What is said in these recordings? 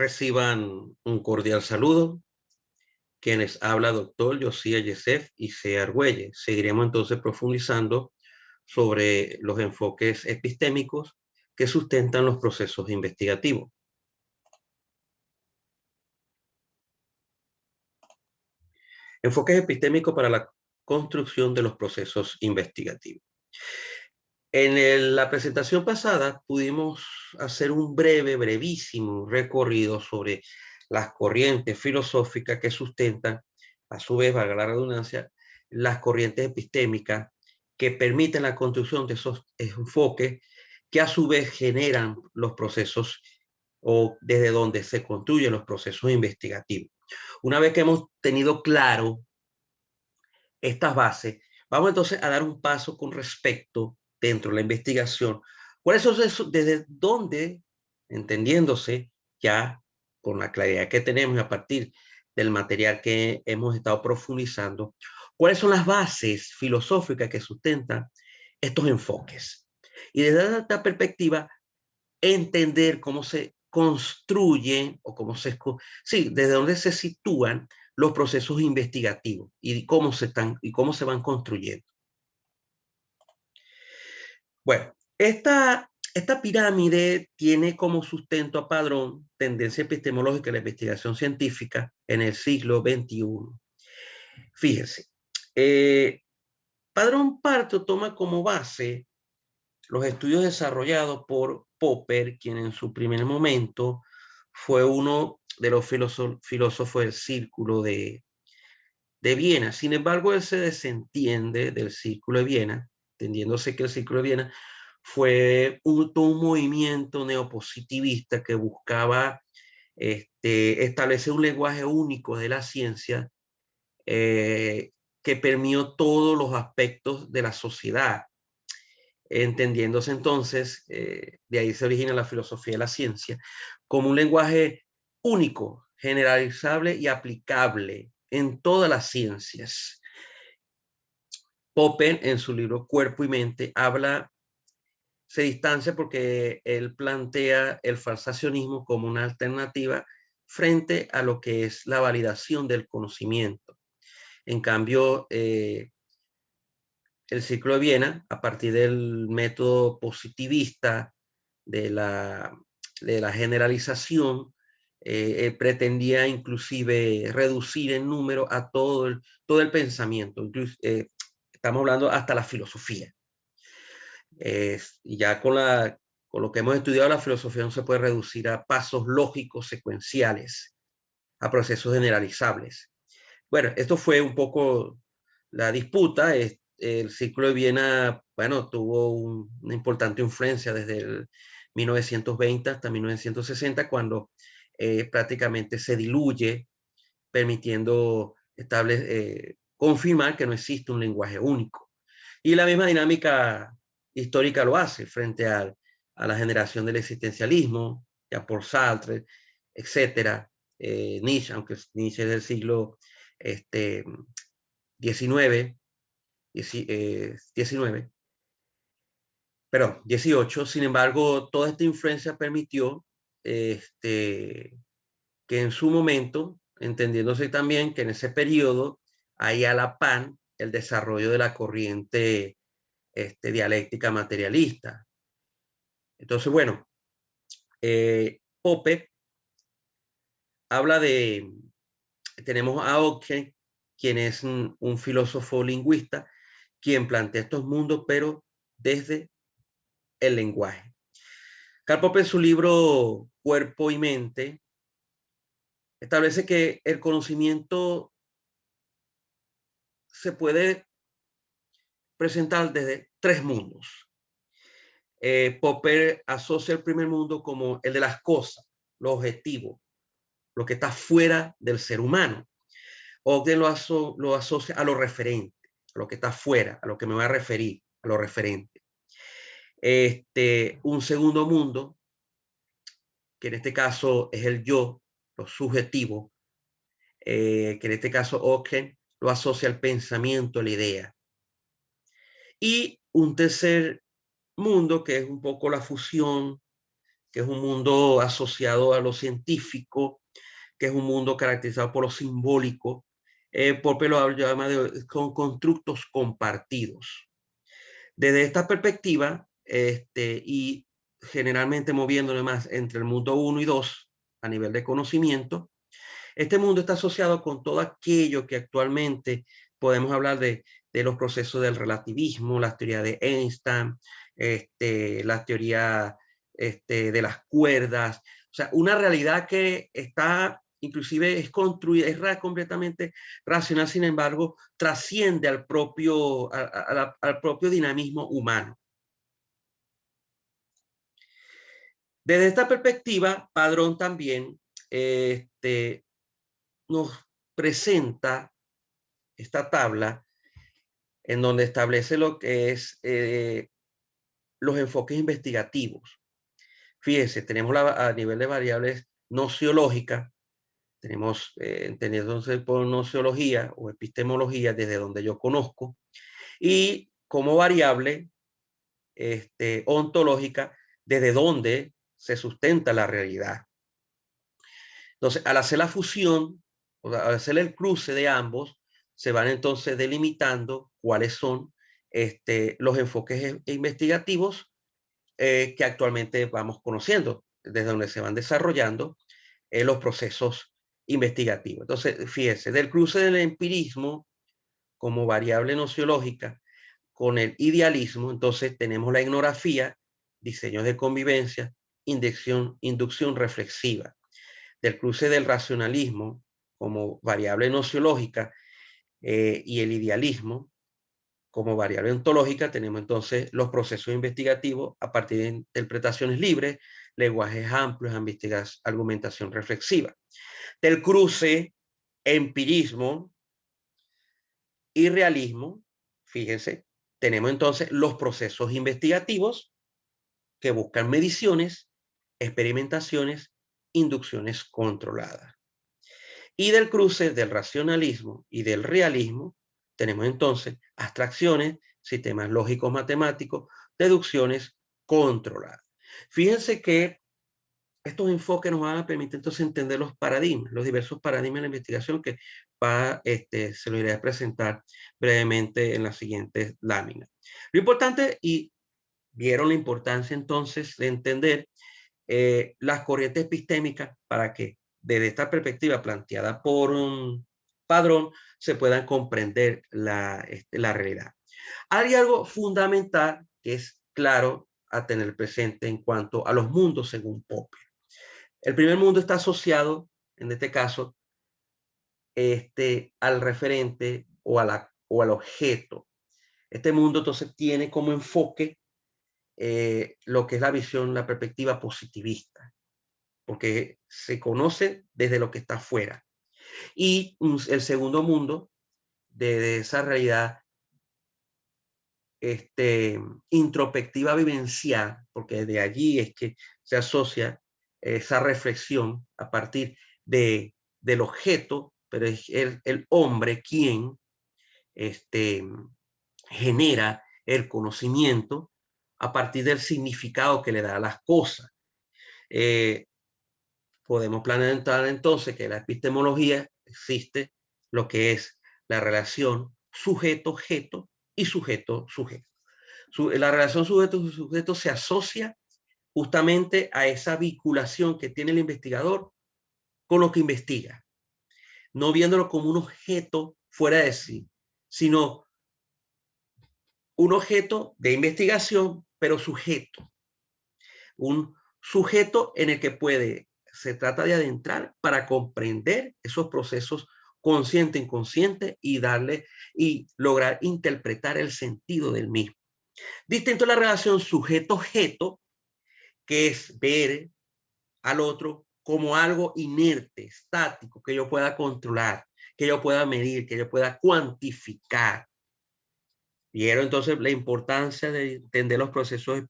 Reciban un cordial saludo. Quienes habla doctor Josía Yesef y C. Argüelles. Seguiremos entonces profundizando sobre los enfoques epistémicos que sustentan los procesos investigativos. Enfoques epistémicos para la construcción de los procesos investigativos. En la presentación pasada pudimos hacer un brevísimo recorrido sobre las corrientes filosóficas que sustentan, a su vez, valga la redundancia, las corrientes epistémicas que permiten la construcción de esos enfoques que a su vez generan los procesos o desde donde se construyen los procesos investigativos. Una vez que hemos tenido claro estas bases, vamos entonces a dar un paso con respecto dentro de la investigación. ¿Cuáles son esos, desde dónde, entendiéndose ya con la claridad que tenemos a partir del material que hemos estado profundizando, cuáles son las bases filosóficas que sustentan estos enfoques? Y desde esta perspectiva, entender cómo se construyen o cómo se, sí, desde dónde se sitúan los procesos investigativos y cómo se van construyendo. Bueno, esta pirámide tiene como sustento a Padrón tendencia epistemológica de la investigación científica en el siglo XXI. Fíjense, Padrón Parto toma como base los estudios desarrollados por Popper, quien en su primer momento fue uno de los filósofos del Círculo de Viena. Sin embargo, él se desentiende del Círculo de Viena, entendiéndose que el Círculo de Viena fue todo un movimiento neopositivista que buscaba establecer un lenguaje único de la ciencia que permeó todos los aspectos de la sociedad, entendiéndose entonces, de ahí se origina la filosofía de la ciencia, como un lenguaje único, generalizable y aplicable en todas las ciencias. Popper, en su libro Cuerpo y Mente, se distancia porque él plantea el falsacionismo como una alternativa frente a lo que es la validación del conocimiento. En cambio, el Círculo de Viena, a partir del método positivista de la generalización, pretendía inclusive reducir en número a todo el pensamiento. Estamos hablando hasta la filosofía. Y ya con lo que hemos estudiado, la filosofía no se puede reducir a pasos lógicos secuenciales, a procesos generalizables. Bueno, esto fue un poco la disputa. El Círculo de Viena, bueno, tuvo una importante influencia desde el 1920 hasta 1960, cuando prácticamente se diluye, permitiendo confirmar que no existe un lenguaje único. Y la misma dinámica histórica lo hace frente a la generación del existencialismo, ya por Sartre, etcétera. Nietzsche, aunque Nietzsche es del siglo XIX, perdón, 18. Sin embargo, toda esta influencia permitió que en su momento, entendiéndose también que en ese periodo hay a la par el desarrollo de la corriente dialéctica materialista. Entonces, bueno, Popper habla tenemos a Ockham, quien es un filósofo lingüista, quien plantea estos mundos, pero desde el lenguaje. Karl Popper, en su libro Cuerpo y Mente, establece que el conocimiento se puede presentar desde tres mundos. Popper asocia el primer mundo como el de las cosas, lo objetivo, lo que está fuera del ser humano. Ogden lo asocia a lo referente, a lo que está fuera, a lo que me va a referir, a lo referente. Un segundo mundo, que en este caso es el yo, lo subjetivo, que en este caso Ogden lo asocia al pensamiento, a la idea. Y un tercer mundo, que es un poco la fusión que es un mundo asociado a lo científico, que es un mundo caracterizado por lo simbólico. Popper lo llama con constructos compartidos. Desde esta perspectiva, y generalmente moviéndole más entre el mundo 1 y 2 a nivel de conocimiento, este mundo está asociado con todo aquello que actualmente podemos hablar de los procesos del relativismo, la teoría de Einstein, la teoría de las cuerdas, o sea, una realidad que está, inclusive es construida, completamente racional, sin embargo, trasciende al propio dinamismo humano. Desde esta perspectiva, Padrón también nos presenta esta tabla en donde establece lo que es los enfoques investigativos. Fíjense, tenemos a nivel de variables nociológicas, tenemos entendiendo entonces por nociología o epistemología desde donde yo conozco, y como variable ontológica desde donde se sustenta la realidad. Entonces, al hacer la fusión, o sea, al hacer el cruce de ambos, se van entonces delimitando cuáles son los enfoques investigativos que actualmente vamos conociendo, desde donde se van desarrollando los procesos investigativos. Entonces, fíjense, del cruce del empirismo como variable nociológica con el idealismo, entonces tenemos la etnografía, diseños de convivencia, inducción reflexiva. Del cruce del racionalismo como variable nociológica y el idealismo como variable ontológica, tenemos entonces los procesos investigativos a partir de interpretaciones libres, lenguajes amplios, argumentación reflexiva. Del cruce empirismo y realismo, fíjense, tenemos entonces los procesos investigativos que buscan mediciones, experimentaciones, inducciones controladas. Y del cruce del racionalismo y del realismo, tenemos entonces abstracciones, sistemas lógicos matemáticos, deducciones controladas. Fíjense que estos enfoques nos van a permitir entonces entender los paradigmas, los diversos paradigmas de la investigación que se lo iré a presentar brevemente en las siguientes láminas. Lo importante, y vieron la importancia entonces de entender las corrientes epistémicas para que desde esta perspectiva planteada por un Padrón se puedan comprender la realidad. Hay algo fundamental que es claro a tener presente en cuanto a los mundos según Popper. El primer mundo está asociado, en este caso, al referente o al objeto. Este mundo entonces tiene como enfoque lo que es la visión, la perspectiva positivista, porque se conoce desde lo que está afuera. Y el segundo mundo de esa realidad introspectiva vivencial, porque de allí es que se asocia esa reflexión a partir del objeto, pero es el hombre quien genera el conocimiento a partir del significado que le da a las cosas. Podemos plantear entonces que la epistemología existe lo que es la relación sujeto-objeto y sujeto-sujeto. La relación sujeto-sujeto se asocia justamente a esa vinculación que tiene el investigador con lo que investiga, no viéndolo como un objeto fuera de sí, sino un objeto de investigación, pero sujeto. Un sujeto en el que se trata de adentrar para comprender esos procesos consciente, inconsciente y lograr interpretar el sentido del mismo. Distinto a la relación sujeto-objeto, que es ver al otro como algo inerte, estático, que yo pueda controlar, que yo pueda medir, que yo pueda cuantificar. Vieron entonces la importancia de entender los procesos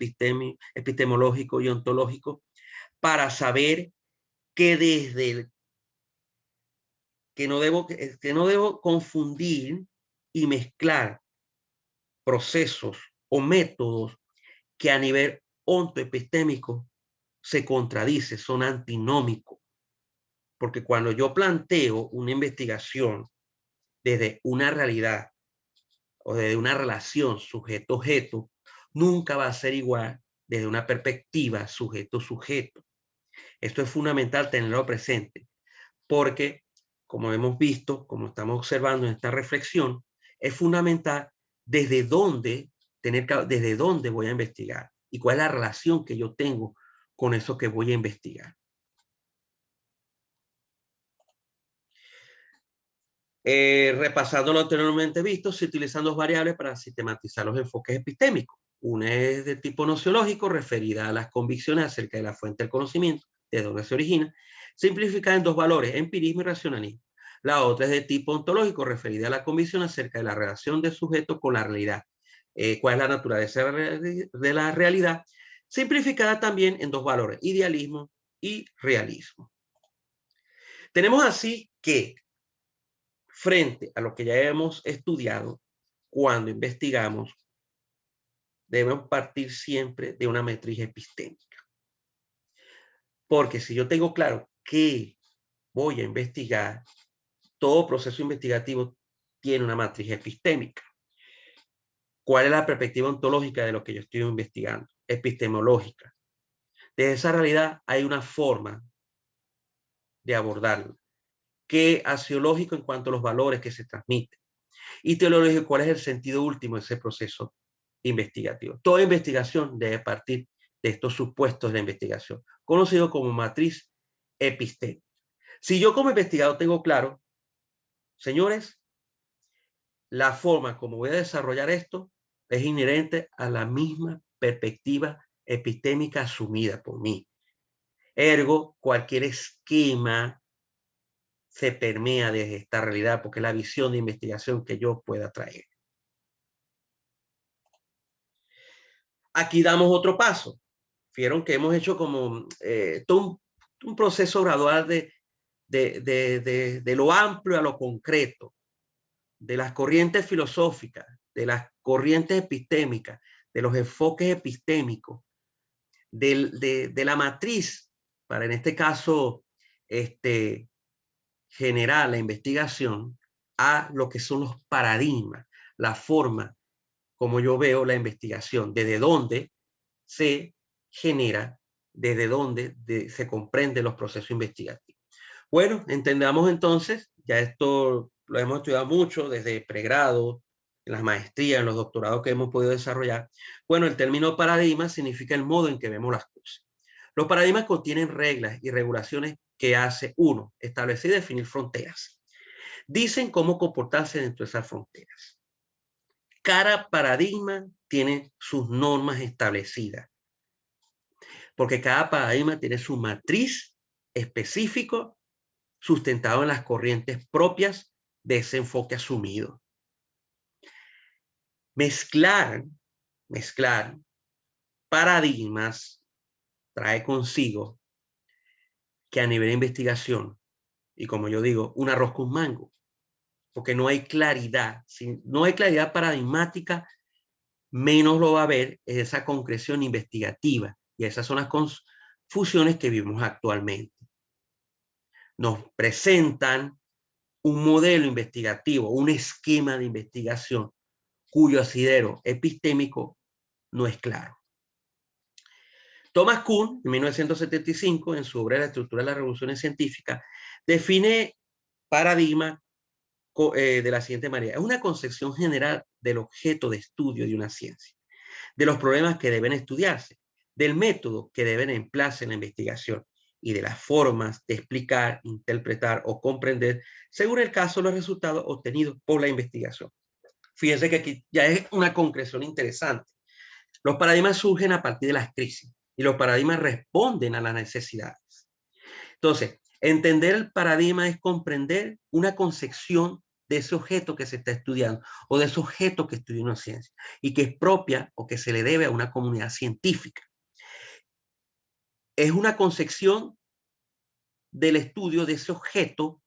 epistemológicos y ontológicos para saber que que no debo confundir y mezclar procesos o métodos que a nivel ontoepistémico se contradice, son antinómicos. Porque cuando yo planteo una investigación desde una realidad o desde una relación sujeto-objeto, nunca va a ser igual desde una perspectiva sujeto-sujeto. Esto es fundamental tenerlo presente, porque como hemos visto, como estamos observando en esta reflexión, es fundamental desde dónde desde dónde voy a investigar y cuál es la relación que yo tengo con eso que voy a investigar. Repasando lo anteriormente visto, se utilizan dos variables para sistematizar los enfoques epistémicos. Una es de tipo nociológico, referida a las convicciones acerca de la fuente del conocimiento, de dónde se origina, simplificada en dos valores, empirismo y racionalismo. La otra es de tipo ontológico, referida a la convicción acerca de la relación del sujeto con la realidad. ¿Cuál es la naturaleza de la realidad? Simplificada también en dos valores, idealismo y realismo. Tenemos así que frente a lo que ya hemos estudiado, cuando investigamos, debemos partir siempre de una matriz epistémica. Porque si yo tengo claro qué voy a investigar, todo proceso investigativo tiene una matriz epistémica. ¿Cuál es la perspectiva ontológica de lo que yo estoy investigando? Epistemológica. De esa realidad hay una forma de abordarla. ¿Qué axiológico en cuanto a los valores que se transmiten? Y teológico, ¿cuál es el sentido último de ese proceso investigativo? Toda investigación debe partir de estos supuestos de investigación, conocido como matriz epistémica. Si yo como investigador tengo claro, señores, la forma como voy a desarrollar esto es inherente a la misma perspectiva epistémica asumida por mí. Ergo, cualquier esquema se permea desde esta realidad porque es la visión de investigación que yo pueda traer. Aquí damos otro paso. Vieron que hemos hecho como todo un proceso gradual de lo amplio a lo concreto, de las corrientes filosóficas, de las corrientes epistémicas, de los enfoques epistémicos, de la matriz, para en este caso generar la investigación, a lo que son los paradigmas, la forma como yo veo la investigación, desde dónde se genera, desde dónde se comprenden los procesos investigativos. Bueno, entendamos entonces, ya esto lo hemos estudiado mucho desde pregrado, en las maestrías, en los doctorados que hemos podido desarrollar. Bueno, el término paradigma significa el modo en que vemos las cosas. Los paradigmas contienen reglas y regulaciones que hace uno, establecer y definir fronteras. Dicen cómo comportarse dentro de esas fronteras. Cada paradigma tiene sus normas establecidas, porque cada paradigma tiene su matriz específico sustentado en las corrientes propias de ese enfoque asumido. Mezclar paradigmas trae consigo que a nivel de investigación, y como yo digo, un arroz con mango, porque no hay claridad. Si no hay claridad paradigmática, menos lo va a haber esa concreción investigativa. Y esas son las confusiones que vivimos actualmente. Nos presentan un modelo investigativo, un esquema de investigación cuyo asidero epistémico no es claro. Thomas Kuhn, en 1975, en su obra La estructura de las revoluciones científicas, define paradigma de la siguiente manera. Es una concepción general del objeto de estudio de una ciencia, de los problemas que deben estudiarse, del método que deben emplearse en la investigación y de las formas de explicar, interpretar o comprender, según el caso, los resultados obtenidos por la investigación. Fíjense que aquí ya es una concreción interesante. Los paradigmas surgen a partir de las crisis y los paradigmas responden a las necesidades. Entonces, entender el paradigma es comprender una concepción de ese objeto que se está estudiando o de ese objeto que estudia una ciencia y que es propia o que se le debe a una comunidad científica. Es una concepción del estudio de ese objeto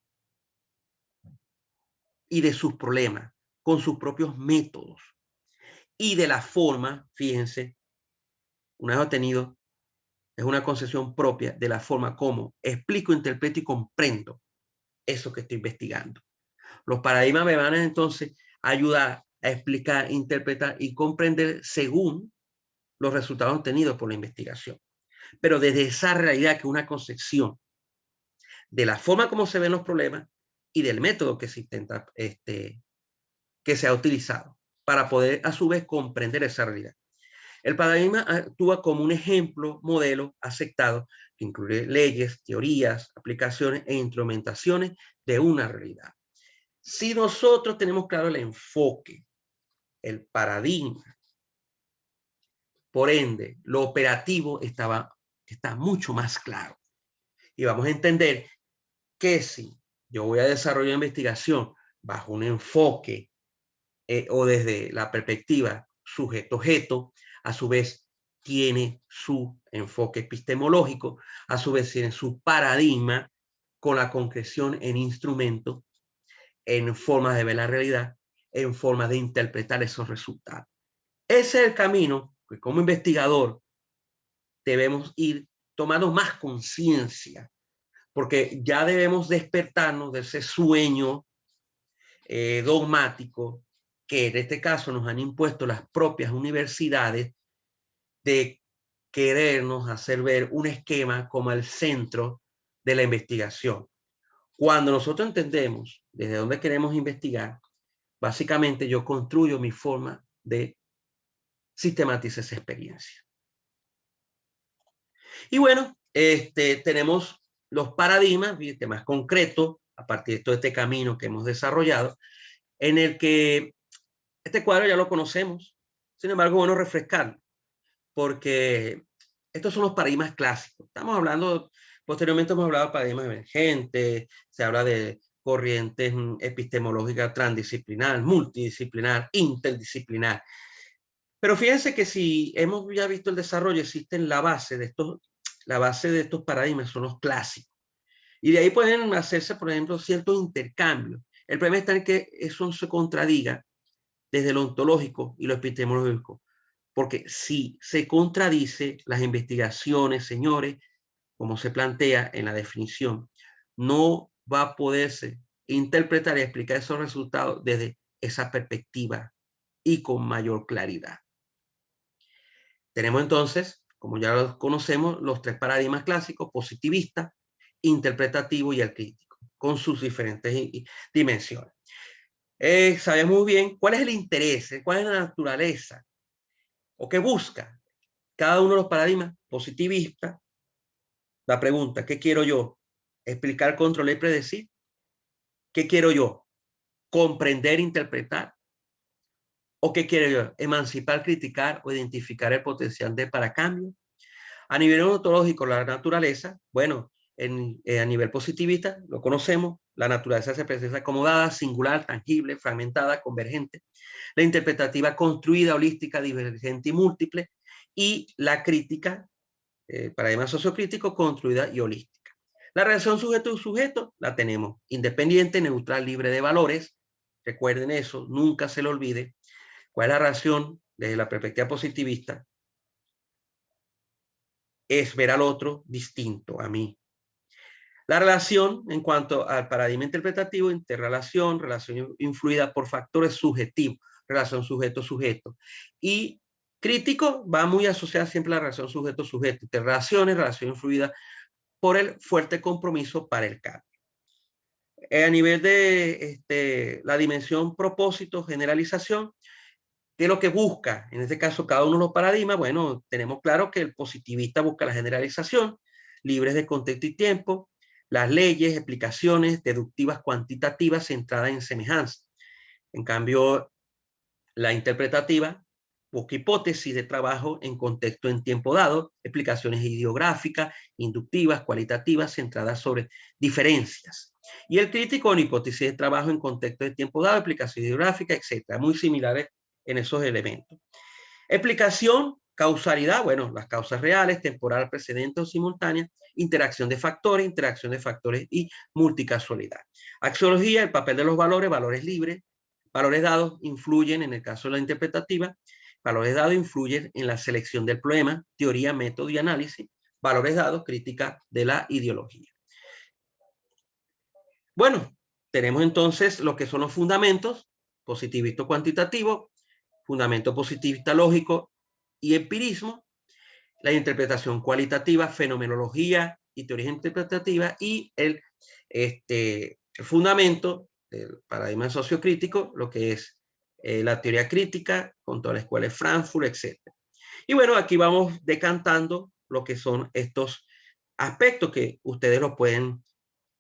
y de sus problemas con sus propios métodos y de la forma, fíjense, una vez obtenido, Es una concepción propia de la forma como explico, interpreto y comprendo eso que estoy investigando. Los paradigmas me van a entonces ayudar a explicar, interpretar y comprender según los resultados obtenidos por la investigación. Pero desde esa realidad que es una concepción de la forma como se ven los problemas y del método que se intenta, que se ha utilizado para poder a su vez comprender esa realidad. El paradigma actúa como un ejemplo, modelo aceptado que incluye leyes, teorías, aplicaciones e instrumentaciones de una realidad. Si nosotros tenemos claro el enfoque, el paradigma, por ende, lo operativo está mucho más claro. Y vamos a entender que si yo voy a desarrollar investigación bajo un enfoque o desde la perspectiva sujeto-objeto, a su vez tiene su enfoque epistemológico, a su vez tiene su paradigma con la concreción en instrumentos, en formas de ver la realidad, en formas de interpretar esos resultados. Ese es el camino que como investigador debemos ir tomando más conciencia, porque ya debemos despertarnos de ese sueño dogmático que en este caso nos han impuesto las propias universidades de querernos hacer ver un esquema como el centro de la investigación. Cuando nosotros entendemos desde dónde queremos investigar, básicamente yo construyo mi forma de sistematizar esa experiencia. Y bueno, tenemos los paradigmas, más concretos, a partir de todo este camino que hemos desarrollado, en el que este cuadro ya lo conocemos, sin embargo, bueno refrescarlo, porque estos son los paradigmas clásicos. Estamos hablando, posteriormente hemos hablado de paradigmas emergentes, se habla de corrientes epistemológicas transdisciplinar, multidisciplinar, interdisciplinar. Pero fíjense que si hemos ya visto el desarrollo, existen la base de estos paradigmas son los clásicos. Y de ahí pueden hacerse, por ejemplo, ciertos intercambios. El problema está en que eso se contradiga desde lo ontológico y lo epistemológico. Porque si se contradice las investigaciones, señores, como se plantea en la definición, no va a poderse interpretar y explicar esos resultados desde esa perspectiva y con mayor claridad. Tenemos entonces, como ya los conocemos, los tres paradigmas clásicos: positivista, interpretativo y el crítico, con sus diferentes dimensiones. Sabemos muy bien cuál es el interés, cuál es la naturaleza o qué busca cada uno de los paradigmas. Positivista, la pregunta: ¿qué quiero yo? Explicar, controlar y predecir. ¿Qué quiero yo? Comprender, interpretar. ¿O qué quiero yo? Emancipar, criticar o identificar el potencial para cambio. A nivel ontológico, la naturaleza, bueno, a nivel positivista, lo conocemos, la naturaleza se presenta acomodada, singular, tangible, fragmentada, convergente. La interpretativa, construida, holística, divergente y múltiple. Y la crítica, paradigma sociocrítico, construida y holística. La relación sujeto-sujeto la tenemos independiente, neutral, libre de valores. Recuerden eso, nunca se lo olvide. ¿Cuál es la relación desde la perspectiva positivista? Es ver al otro distinto a mí. La relación en cuanto al paradigma interpretativo, interrelación, relación influida por factores subjetivos, relación sujeto-sujeto. Y crítico va muy asociada siempre a la relación sujeto-sujeto. Interrelaciones, relación influida por el fuerte compromiso para el cambio. A nivel de la dimensión propósito, generalización, ¿qué es lo que busca? En este caso, cada uno de los paradigmas, bueno, tenemos claro que el positivista busca la generalización, libres de contexto y tiempo, las leyes, explicaciones deductivas cuantitativas centradas en semejanza. En cambio, la interpretativa busca hipótesis de trabajo en contexto en tiempo dado, explicaciones ideográficas, inductivas, cualitativas, centradas sobre diferencias. Y el crítico en hipótesis de trabajo en contexto de tiempo dado, explicación ideográfica, etcétera, muy similares en esos elementos. Explicación, causalidad, bueno, las causas reales, temporal, precedente o simultánea, interacción de factores y multicasualidad. Axiología, el papel de los valores, valores libres, valores dados influyen, en el caso de la interpretativa, valores dados influyen en la selección del problema, teoría, método y análisis, valores dados, crítica de la ideología. Bueno, tenemos entonces lo que son los fundamentos, positivista cuantitativo, fundamento positivista lógico y empirismo, la interpretación cualitativa, fenomenología y teoría interpretativa, y el fundamento del paradigma sociocrítico, lo que es la teoría crítica con toda la escuela de Frankfurt, etc. Y bueno, aquí vamos decantando lo que son estos aspectos que ustedes los pueden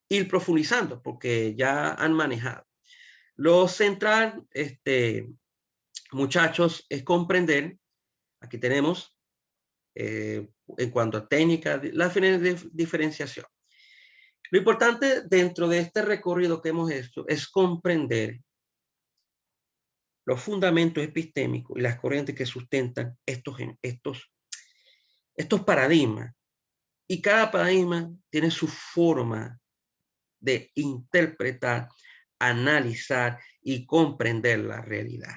ir profundizando porque ya han manejado. Lo central, muchachos, es comprender, aquí tenemos, en cuanto a técnica, la diferenciación. Lo importante dentro de este recorrido que hemos hecho es comprender los fundamentos epistémicos y las corrientes que sustentan estos paradigmas. Y cada paradigma tiene su forma de interpretar, analizar y comprender la realidad.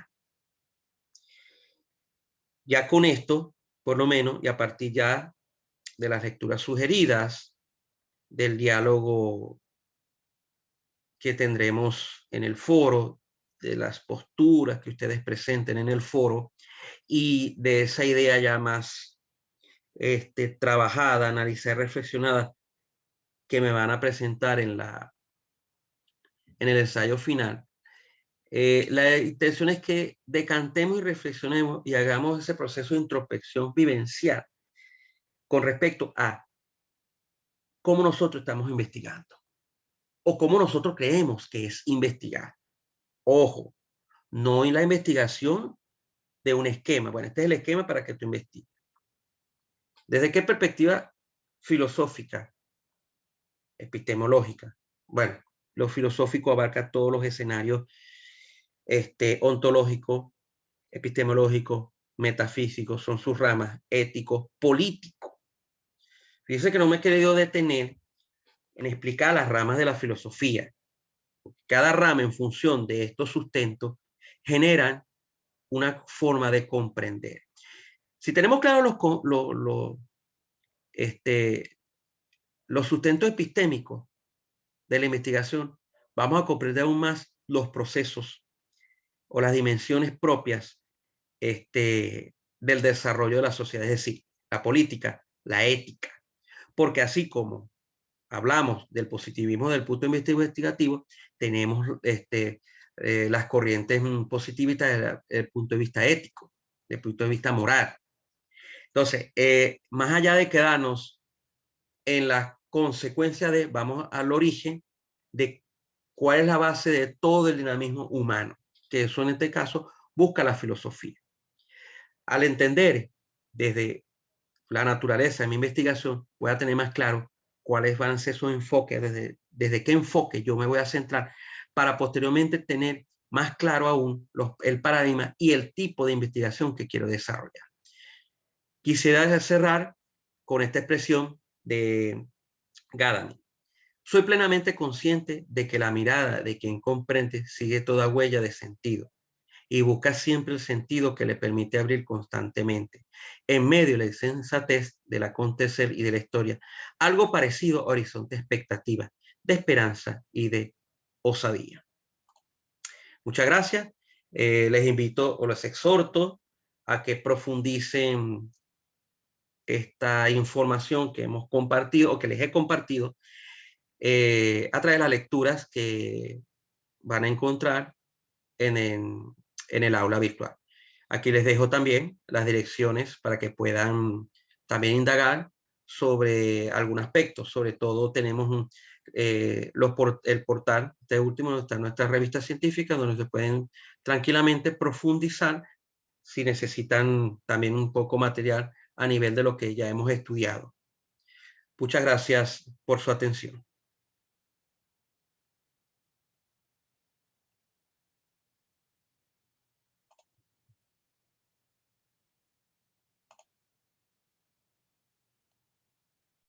Ya con esto, por lo menos, y a partir ya de las lecturas sugeridas, del diálogo que tendremos en el foro, de las posturas que ustedes presenten en el foro, y de esa idea ya más trabajada, analizada, reflexionada, que me van a presentar en el ensayo final. La intención es que decantemos y reflexionemos y hagamos ese proceso de introspección vivencial con respecto a cómo nosotros estamos investigando o cómo nosotros creemos que es investigar. Ojo, no en la investigación de un esquema. Bueno, este es el esquema para que tú investigues. ¿Desde qué perspectiva filosófica, epistemológica? Bueno, lo filosófico abarca todos los escenarios ontológicos, epistemológicos, metafísicos, son sus ramas, éticos, políticos. Fíjense que no me he querido detener en explicar las ramas de la filosofía. Cada rama, en función de estos sustentos, generan una forma de comprender. Si tenemos claro los sustentos epistémicos de la investigación, vamos a comprender aún más los procesos o las dimensiones propias del desarrollo de la sociedad, es decir, la política, la ética. Porque así como hablamos del positivismo del punto de vista investigativo, tenemos las corrientes positivistas desde el punto de vista ético, desde el punto de vista moral. Entonces, más allá de quedarnos en la consecuencia de, vamos al origen de cuál es la base de todo el dinamismo humano, que eso en este caso busca la filosofía. Al entender desde la naturaleza de mi investigación, voy a tener más claro cuáles van a ser esos enfoques, desde qué enfoque yo me voy a centrar, para posteriormente tener más claro aún el paradigma y el tipo de investigación que quiero desarrollar. Quisiera cerrar con esta expresión de Gadamer. Soy plenamente consciente de que la mirada de quien comprende sigue toda huella de sentido y busca siempre el sentido que le permite abrir constantemente, en medio de la insensatez del acontecer y de la historia, algo parecido a horizonte de expectativa, de esperanza y de osadía. Muchas gracias. Les invito o les exhorto a que profundicen esta información que hemos compartido o que les he compartido a través de las lecturas que van a encontrar en el aula virtual. Aquí les dejo también las direcciones para que puedan también indagar sobre algún aspecto. Sobre todo tenemos el portal, este último, donde está nuestra revista científica, donde se pueden tranquilamente profundizar si necesitan también un poco material a nivel de lo que ya hemos estudiado. Muchas gracias por su atención.